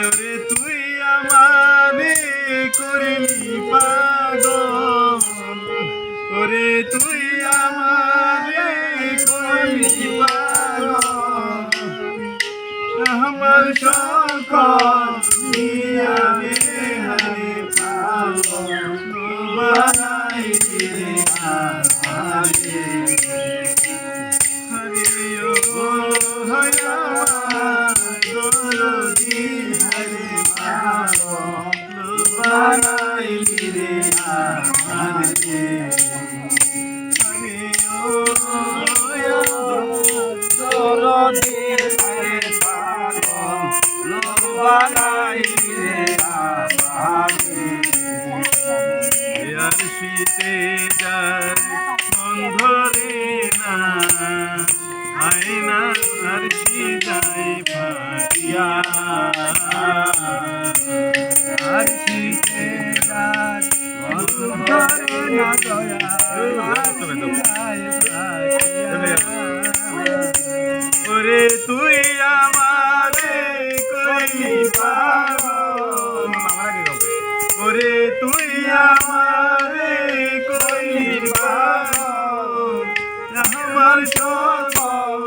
ওরে তুই আমারে করলি পাগল, ওরে তুই আমারে করলি পাগল, আমার সকল নিয়ারে হরে পাগল বানাই রে আমারে, হরে ও হয়া দরদি হরে পাগল বানাই রে আমারে, হরে ও হয়া দরদি হরে পাগল বানাই রে আমারে, আর শীতে যায় বন্ধরে না আয়না আর শীতাই ফাটিয়া, আর শীতে যায় বন্ধরে না দয়া ওরে তুই আমারে কইলি পাগল, ওরে তুই আমারে কইলি পাগল, আমার সকল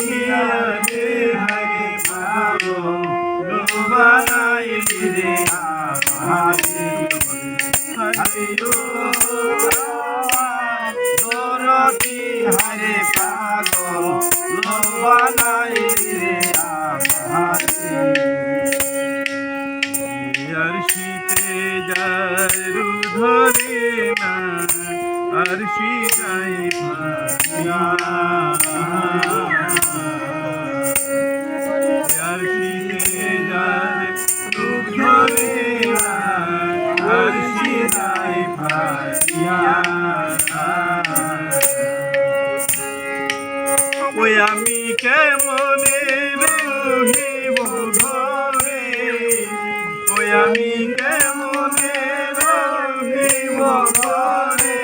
নিয়ারে হরে পাগল বানাইলি রে আমারে, হরে ও দরদি হরে পাগল বানাইলি রে আমারে, আর শীতে যায় রুধরে না আর শীতাই ফাটিয়া, আর শীতে যায় রুধরে না আর শীতাই ফাটিয়া, ওই আমি কেমনে রহিব ঘরে, ওই আমি কেমনে রহিব ঘরে,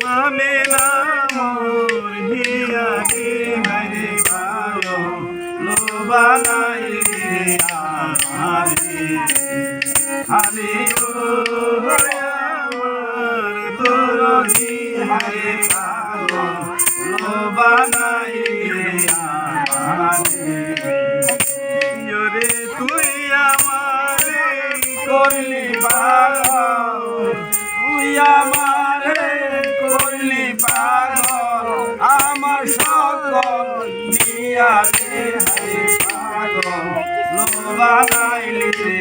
মানে না মোর হিয়াকে হরে পাগল বানাইলি রে আমারে, হরে ও আমার দরদি হরে পাগল বানাইলি রে আমারে, ওরে তুই আমারে করলি পাগল, তুই আমারে করলি পাগল, আমার সকল নিয়ারে হরে পাগল বানাইলি রে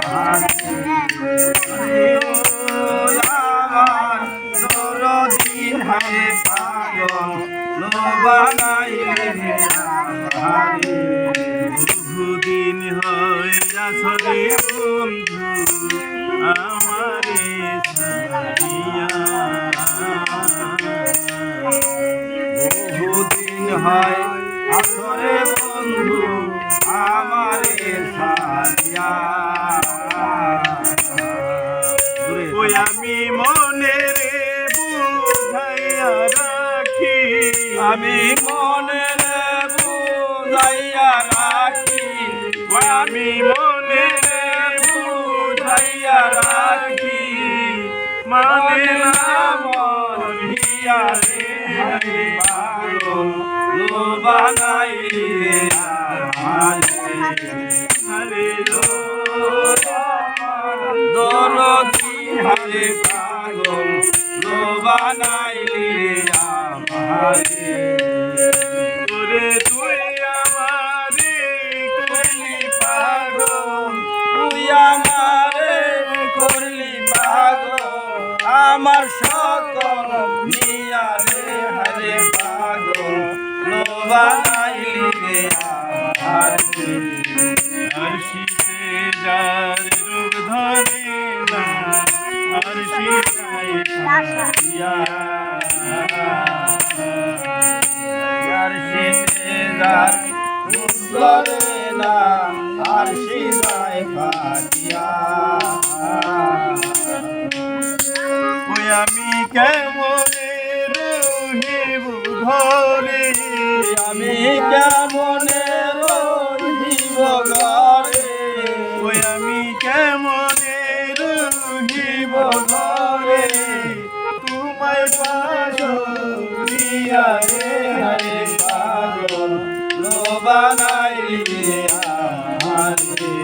আমারে, আমার দরদি হরে পাগল বানাইলি রে আমারে, বহুদিন হইয়াছে রে বন্ধু আমারে ছাড়িয়া, বহুদিন হয় আসরে বন্ধু আমারে ছাড়িয়া, ওই আমি মনে রে বুঝাইয়া রাখি, আমি মনে রে বুঝাইয়া রাখি, আমি মনে রে বুঝাইয়া রাখি, মানে না মন হিয়ারে হরে পাগল বানাইলি রে আমারে, হরে ও দরদি হরে পাগল বানাইলি রে আমারে, ওরে তুই আমারে করলি পাগল, তুই আমারে করলি পাগল, আমার সকল নিয়ারে হরে পাগল বানাইলি রে আমারে, আর শীতে যার রূপ ধরে না আর শীতাই ফাটিয়া, আর শীতে যার রূপ ধরে না আর শীতাই ফাটিয়া, ওই আমি কেমনে রহিব ঘরে আমি কেমনে রহিব ঘরে ওই আমি কেমনে রহিব ঘরে তোমায় পাশরিয়া রে হরে পাগল বানাইলি আমারে